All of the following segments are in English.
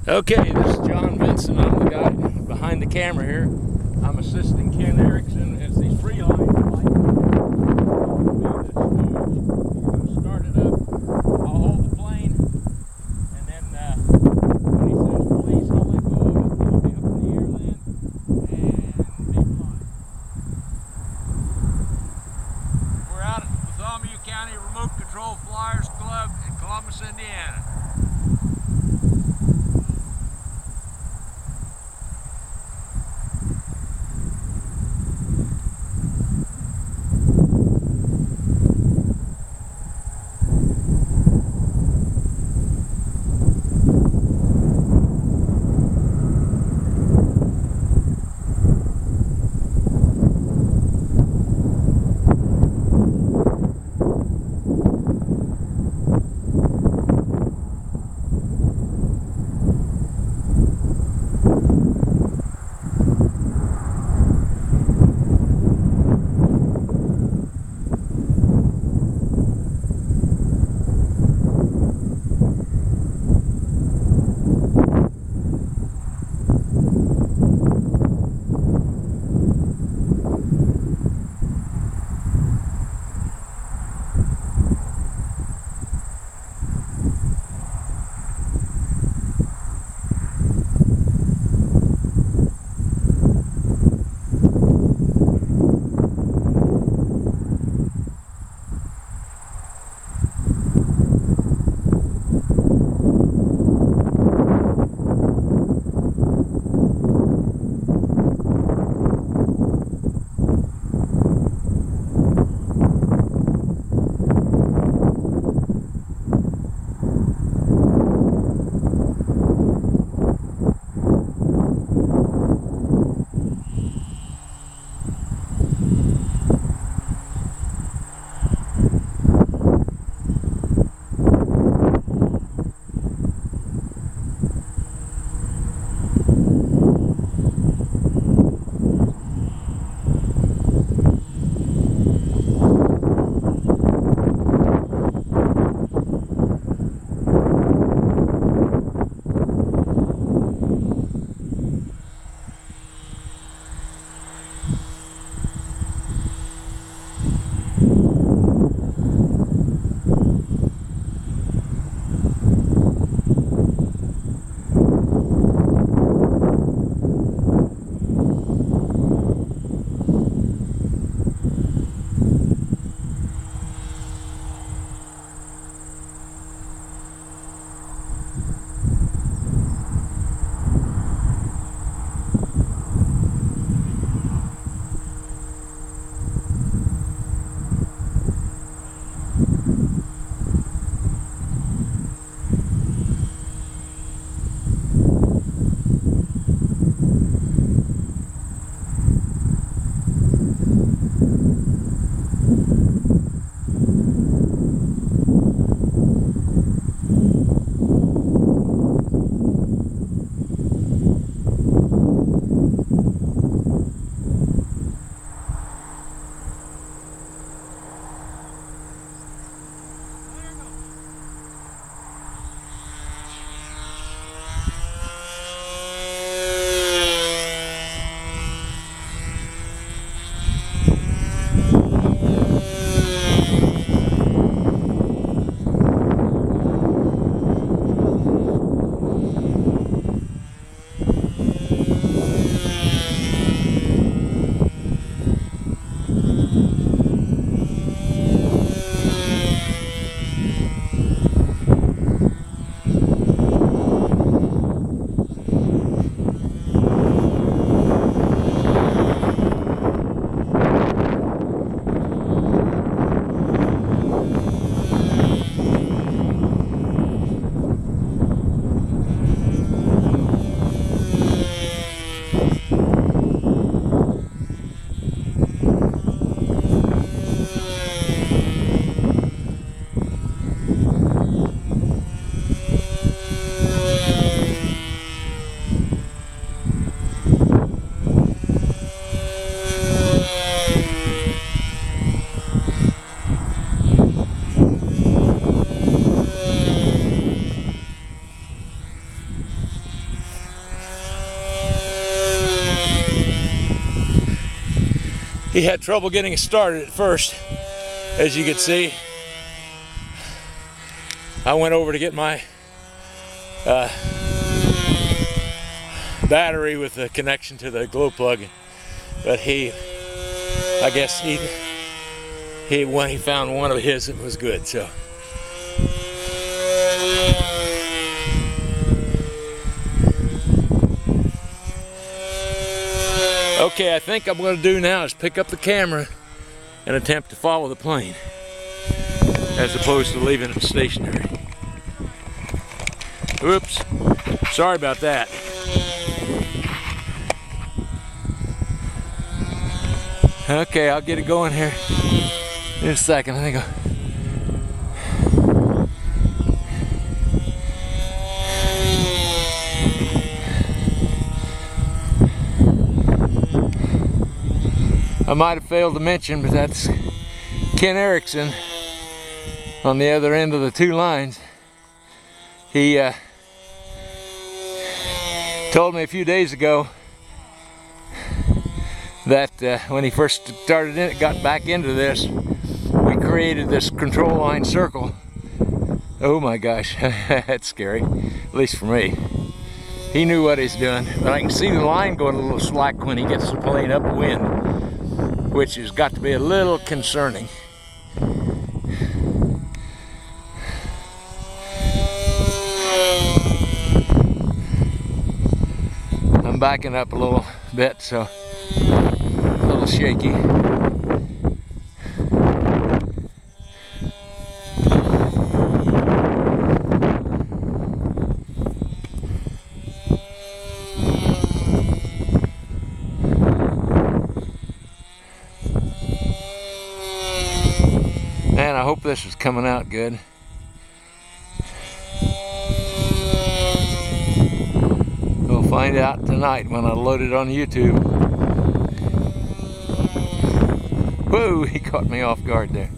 Okay, this is John Vinson. I'm the guy behind the camera here. I'm assisting Ken Erickson as the freeline flight. Start it up. I'll hold the plane, and then when he says release, I'll let go of it. It'll be up in the air then, and be flying. We're out at Bartholomew County Remote Control Flyers Club in Columbus, Indiana. He had trouble getting it started at first, as you can see. I went over to get my battery with the connection to the glow plug, but I guess when he found one of his, it was good. So okay, I think I'm going to do now is pick up the camera and attempt to follow the plane, as opposed to leaving it stationary. Oops, sorry about that. Okay, I'll get it going here in a second. I think I might have failed to mention, but that's Ken Erickson on the other end of the two lines. He told me a few days ago that when he first got back into this, we created this control line circle. Oh my gosh, that's scary, at least for me. He knew what he's doing, but I can see the line going a little slack when he gets the plane upwind, which has got to be a little concerning. I'm backing up a little bit, so a little shaky. Man, I hope this is coming out good. We'll find out tonight when I load it on YouTube. Whoa, he caught me off guard there.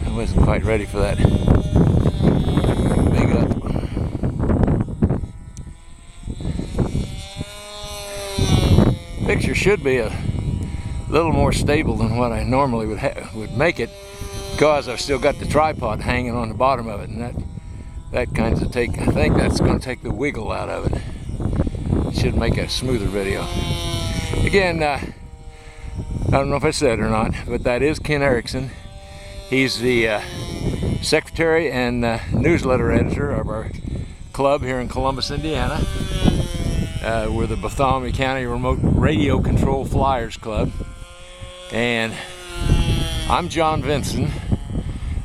I wasn't quite ready for that. Big up. Picture should be a little more stable than what I normally would make it, because I've still got the tripod hanging on the bottom of it, and that kind of I think that's going to take the wiggle out of it. It should make a smoother video. Again, I don't know if I said it or not, but that is Ken Erickson. He's the secretary and newsletter editor of our club here in Columbus, Indiana. We're the Bartholomew County Remote Radio Control Flyers Club. And I'm John Vinson.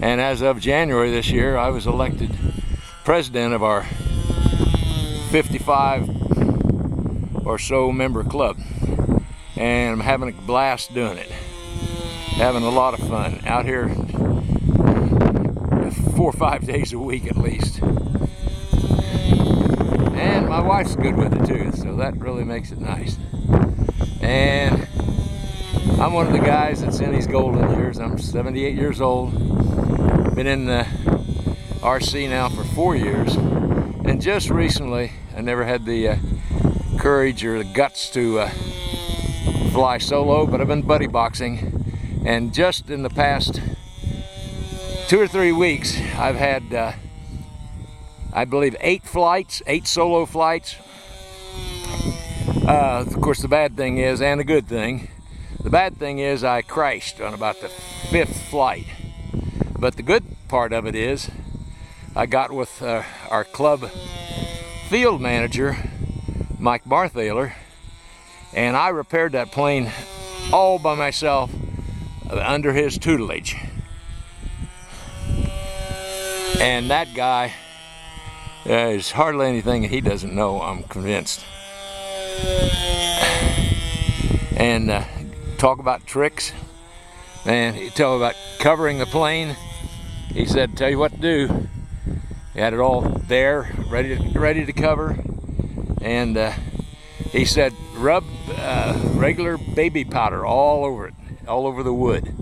And as of January this year, I was elected president of our 55 or so member club. And I'm having a blast doing it. Having a lot of fun out here 4 or 5 days a week at least. And my wife's good with it too, so that really makes it nice. And I'm one of the guys that's in these golden years. I'm 78 years old. Been in the RC now for 4 years. And just recently, I never had the courage or the guts to fly solo, but I've been buddy boxing. And just in the past 2 or 3 weeks, I've had, I believe, 8 solo flights. Of course, the bad thing is, and the good thing, the bad thing is I crashed on about the 5th flight. But the good part of it is, I got with our club field manager, Mike Barthaler, and I repaired that plane all by myself under his tutelage. And that guy, there's hardly anything he doesn't know, I'm convinced. And talk about tricks, and he talk about covering the plane. He said, tell you what to do. He had it all there, ready to cover. And he said, rub regular baby powder all over it, all over the wood.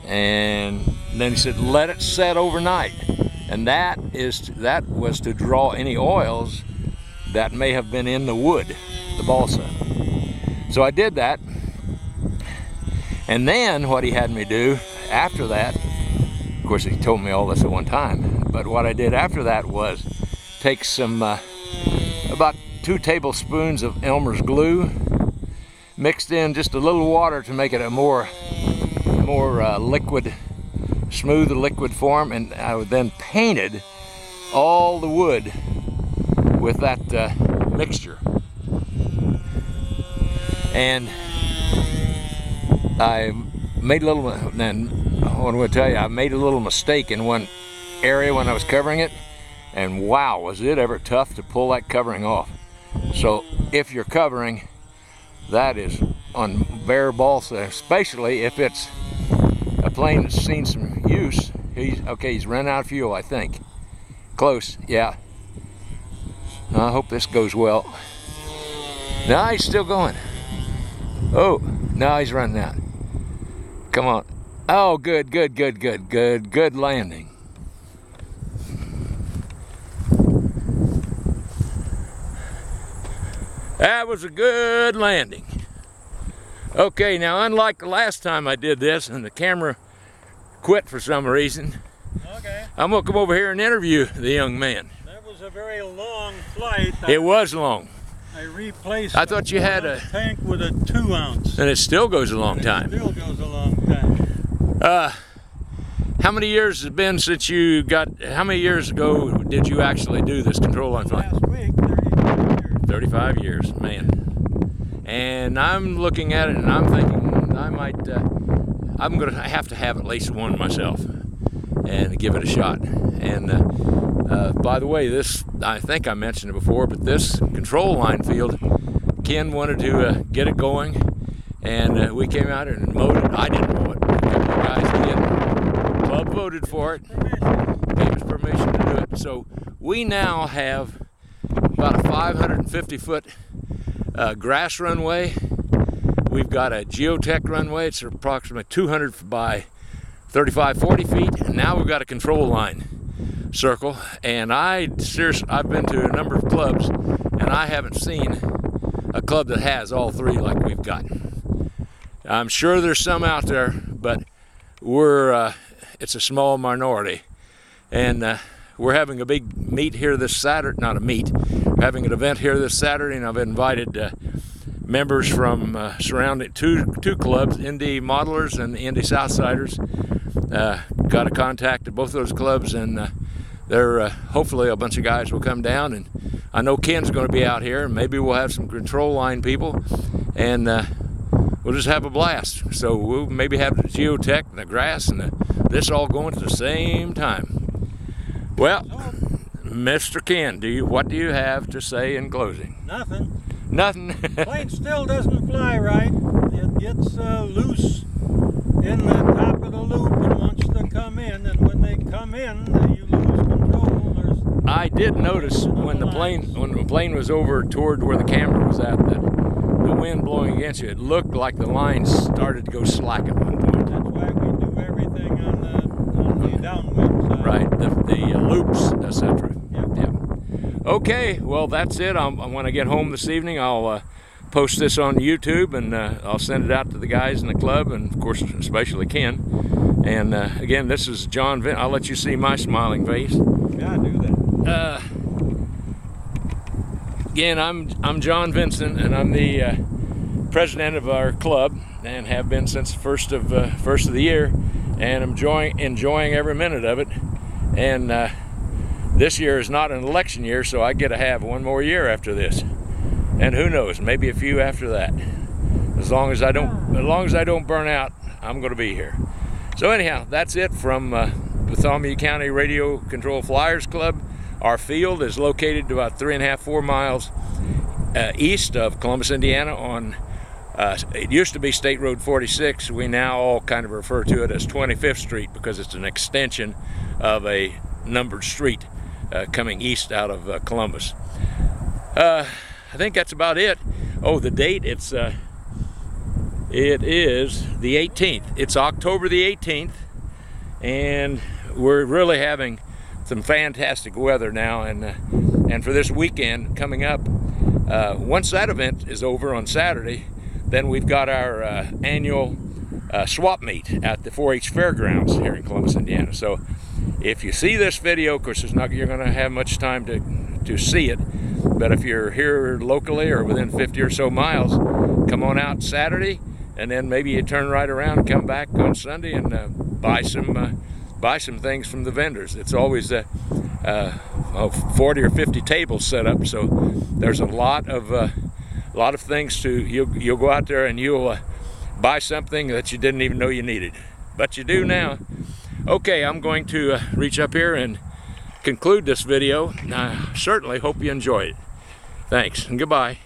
And then he said, let it set overnight. And that was to draw any oils that may have been in the wood, the balsa. So I did that. And then what he had me do after that, of course he told me all this at one time, but what I did after that was take some, about 2 tablespoons of Elmer's glue, mixed in just a little water to make it a more liquid, smooth liquid form, and I then painted all the wood with that mixture. And I made a little, and what I'm going to tell you, I made a little mistake in one area when I was covering it, and wow, was it ever tough to pull that covering off. So if you're covering, that is on bare balsa, especially if it's a plane that's seen some use. He's run out of fuel, I think. Close, yeah. I hope this goes well. No, he's still going. Oh, now he's running out. Come on. Oh, good landing. That was a good landing. Okay, now unlike the last time I did this and the camera quit for some reason, okay, I'm gonna come over here and interview the young man. That was a very long flight. It was long. I replaced. I thought you had a tank with a 2 ounce. And it still goes a long time. It still goes a long time. How many years has it been since you got? How many years ago did you actually do this control line flight? Last week, 35 years. 35 years, man. And I'm looking at it and I'm thinking I might, I'm gonna have to have at least one myself and give it a shot. And by the way, this, I think I mentioned it before, but this control line field, Ken wanted to get it going, and we came out and mowed it. I didn't mow it. A couple of guys did. Club voted for it, gave us permission to do it. So we now have about a 550-foot grass runway. We've got a geotech runway. It's approximately 200 by 35, 40 feet. And now we've got a control line circle. And I've been to a number of clubs, and I haven't seen a club that has all 3 like we've got. I'm sure there's some out there, but it's a small minority. And we're having a big meet here this Saturday, not a meet, we're having an event here this Saturday, and I've invited members from surrounding two clubs, Indy Modelers and Indy Southsiders. Got a contact at both those clubs, and they're hopefully a bunch of guys will come down, and I know Ken's going to be out here, and maybe we'll have some control line people, and we'll just have a blast. So we'll maybe have the geotech and the grass and this all going at the same time. Well, Mr. Ken, what do you have to say in closing? Nothing. Nothing. Plane still doesn't fly right. It gets loose in the top of the loop and wants to come in, and when they come in, you lose control. I did notice when the plane was over toward where the camera was at, that the wind blowing against you, it looked like the lines started to go slack at one point. That's why we do everything on the downwind side. Right, the loops, etc. Yep. Yeah. Okay, well that's it. When I get home this evening, I'll post this on YouTube, and I'll send it out to the guys in the club, and of course especially Ken. And again, this is John Vincent. I'll let you see my smiling face. Yeah, do that. Again, I'm John Vincent, and I'm the president of our club, and have been since the first of the year, and I'm enjoying every minute of it. And this year is not an election year, so I get to have one more year after this, and who knows, maybe a few after that. As long as I don't burn out, I'm going to be here. So anyhow, that's it from Bartholomew County Radio Control Flyers Club. Our field is located about 3.5–4 miles east of Columbus, Indiana. On it used to be State Road 46. We now all kind of refer to it as 25th Street because it's an extension of a numbered street coming east out of Columbus. I think that's about it. Oh, the date, it is the 18th. It's October the 18th, and we're really having some fantastic weather now, and for this weekend coming up, once that event is over on Saturday, then we've got our annual swap meet at the 4-H fairgrounds here in Columbus, Indiana. So if you see this video, of course, you're going to have much time to see it, but if you're here locally or within 50 or so miles, come on out Saturday, and then maybe you turn right around and come back on Sunday and buy some things from the vendors. It's always 40 or 50 tables set up, so there's a lot of things to. You'll go out there and you'll buy something that you didn't even know you needed, but you do now. Okay, I'm going to reach up here and conclude this video. I certainly hope you enjoyed it. Thanks and goodbye.